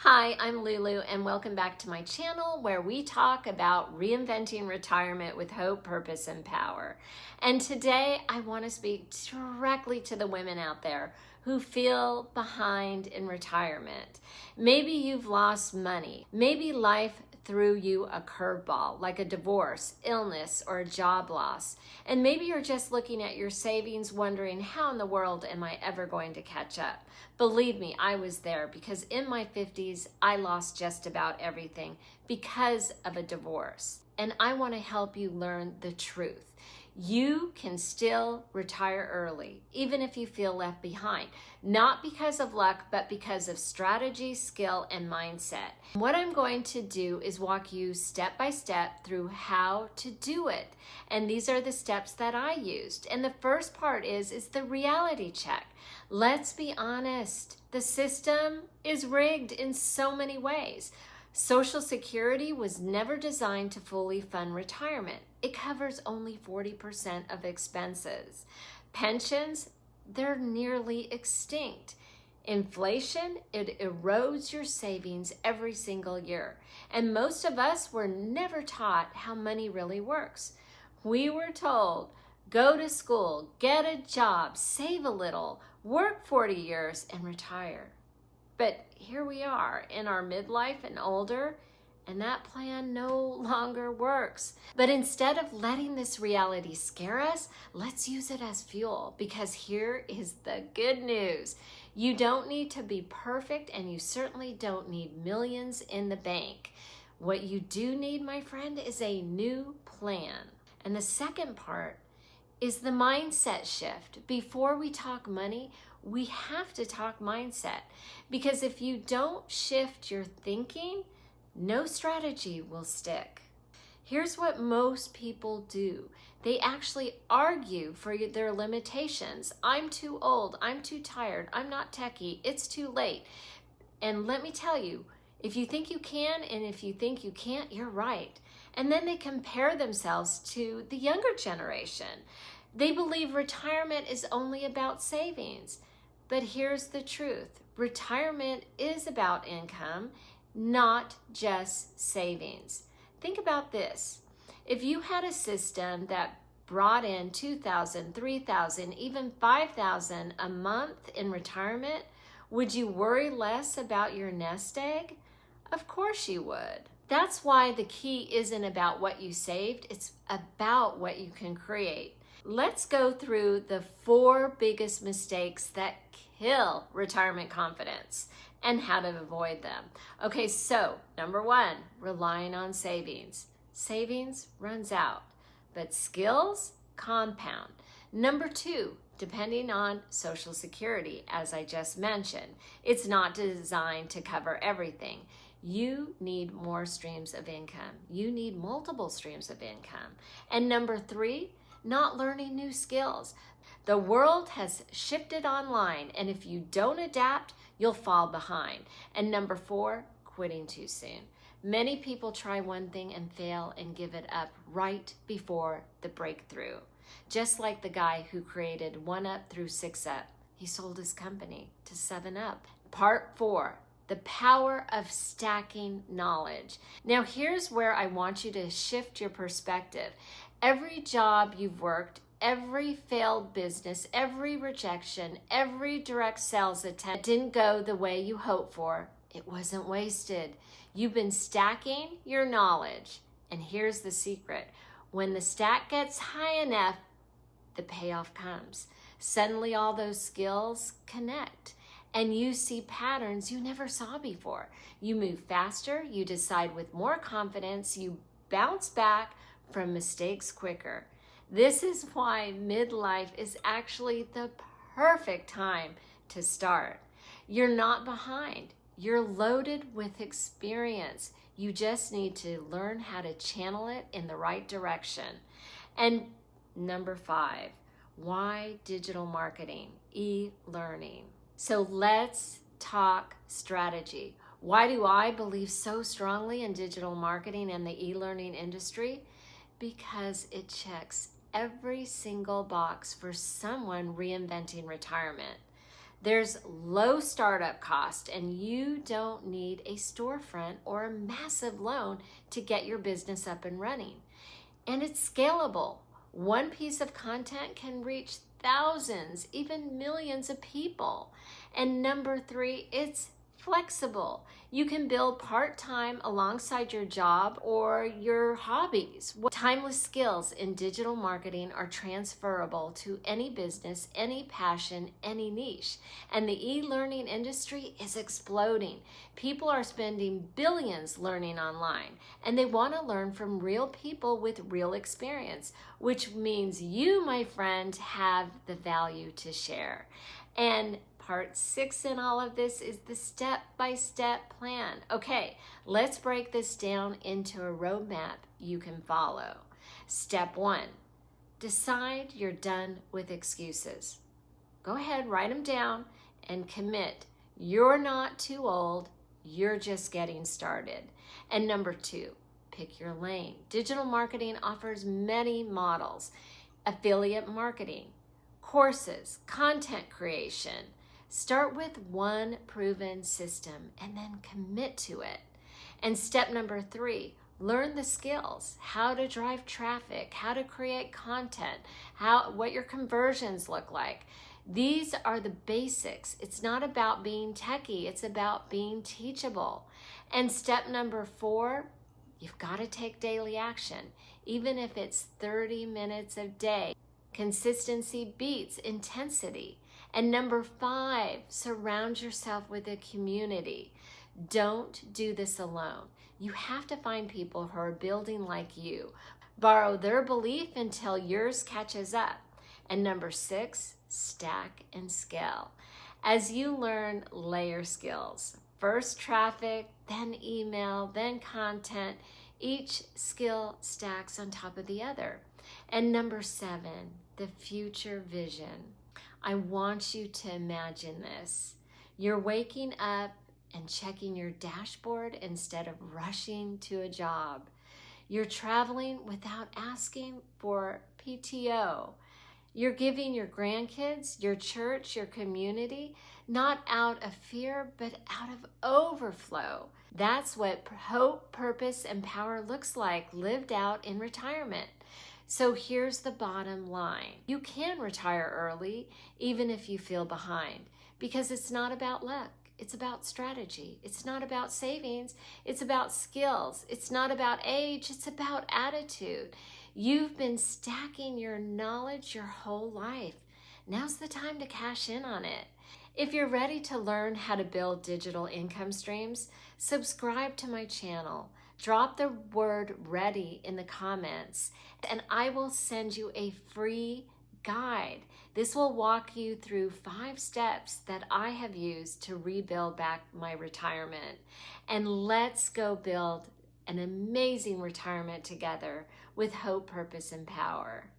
Hi, I'm Lulu and welcome back to my channel where we talk about reinventing retirement with hope, purpose, and power. And today I want to speak directly to the women out there who feel behind in retirement. Maybe you've lost money. Maybe life threw you a curveball like a divorce, illness, or a job loss. And maybe you're just looking at your savings wondering, how in the world am I ever going to catch up? Believe me, I was there because in my 50s, I lost just about everything because of a divorce. And I want to help you learn the truth. You can still retire early, even if you feel left behind, not because of luck, but because of strategy, skill, and mindset. What I'm going to do is walk you step by step through how to do it. And these are the steps that I used. And the first part is the reality check. Let's be honest, the system is rigged in so many ways. Social Security was never designed to fully fund retirement. It covers only 40% of expenses. Pensions, they're nearly extinct. Inflation, it erodes your savings every single year. And most of us were never taught how money really works. We were told, go to school, get a job, save a little, work 40 years, and retire. But here we are in our midlife and older, and that plan no longer works. But instead of letting this reality scare us, let's use it as fuel, because here is the good news. You don't need to be perfect, and you certainly don't need millions in the bank. What you do need, my friend, is a new plan. And the second part is the mindset shift. Before we talk money, we have to talk mindset, because if you don't shift your thinking, no strategy will stick. Here's what most people do. They actually argue for their limitations. I'm too old, I'm too tired, I'm not techie, it's too late. And let me tell you, if you think you can and if you think you can't, you're right. And then they compare themselves to the younger generation. They believe retirement is only about savings. But here's the truth. Retirement is about income, not just savings. Think about this. If you had a system that brought in $2,000, $3,000, even $5,000 a month in retirement, would you worry less about your nest egg? Of course you would. That's why the key isn't about what you saved, it's about what you can create. Let's go through the 4 biggest mistakes that kill retirement confidence and how to avoid them. Okay, so number 1, relying on savings. Savings runs out, but skills compound. Number 2, depending on Social Security, as I just mentioned. It's not designed to cover everything. You need more streams of income. You need multiple streams of income. And number 3, not learning new skills. The world has shifted online, and if you don't adapt, you'll fall behind. And number 4, quitting too soon. Many people try one thing and fail and give it up right before the breakthrough. Just like the guy who created 1-Up through 6-Up. He sold his company to 7-Up. Part 4. The power of stacking knowledge. Now here's where I want you to shift your perspective. Every job you've worked, every failed business, every rejection, every direct sales attempt didn't go the way you hoped for, it wasn't wasted. You've been stacking your knowledge. And here's the secret. When the stack gets high enough, the payoff comes. Suddenly all those skills connect. And you see patterns you never saw before. You move faster, you decide with more confidence, you bounce back from mistakes quicker. This is why midlife is actually the perfect time to start. You're not behind. You're loaded with experience. You just need to learn how to channel it in the right direction. And number 5, why digital marketing, e-learning? So let's talk strategy. Why do I believe so strongly in digital marketing and the e-learning industry? Because it checks every single box for someone reinventing retirement. There's low startup cost, and you don't need a storefront or a massive loan to get your business up and running. And it's scalable. One piece of content can reach thousands, even millions of people. And number 3, it's flexible. You can build part-time alongside your job or your hobbies. Timeless skills in digital marketing are transferable to any business, any passion, any niche. And the e-learning industry is exploding. People are spending billions learning online, and they want to learn from real people with real experience, which means you, my friend, have the value to share. And part 6 in all of this is the step-by-step plan. Okay, let's break this down into a roadmap you can follow. Step 1, decide you're done with excuses. Go ahead, write them down and commit. You're not too old, you're just getting started. And number 2, pick your lane. Digital marketing offers many models: affiliate marketing, courses, content creation. Start with one proven system and then commit to it. And step number 3, learn the skills: how to drive traffic, how to create content, what your conversions look like. These are the basics. It's not about being techie, it's about being teachable. And step number 4, you've got to take daily action, even if it's 30 minutes a day. Consistency beats intensity. And number 5, surround yourself with a community. Don't do this alone. You have to find people who are building like you. Borrow their belief until yours catches up. And number 6, stack and scale. As you learn, layer skills. First traffic, then email, then content. Each skill stacks on top of the other. And number 7, the future vision. I want you to imagine this. You're waking up and checking your dashboard instead of rushing to a job. You're traveling without asking for PTO. You're giving your grandkids, your church, your community, not out of fear, but out of overflow. That's what hope, purpose, and power looks like lived out in retirement. So here's the bottom line. You can retire early, even if you feel behind, because it's not about luck. It's about strategy. It's not about savings. It's about skills. It's not about age. It's about attitude. You've been stacking your knowledge your whole life. Now's the time to cash in on it. If you're ready to learn how to build digital income streams, subscribe to my channel. Drop the word ready in the comments, and I will send you a free guide. This will walk you through 5 steps that I have used to rebuild back my retirement. And let's go build an amazing retirement together with hope, purpose, and power.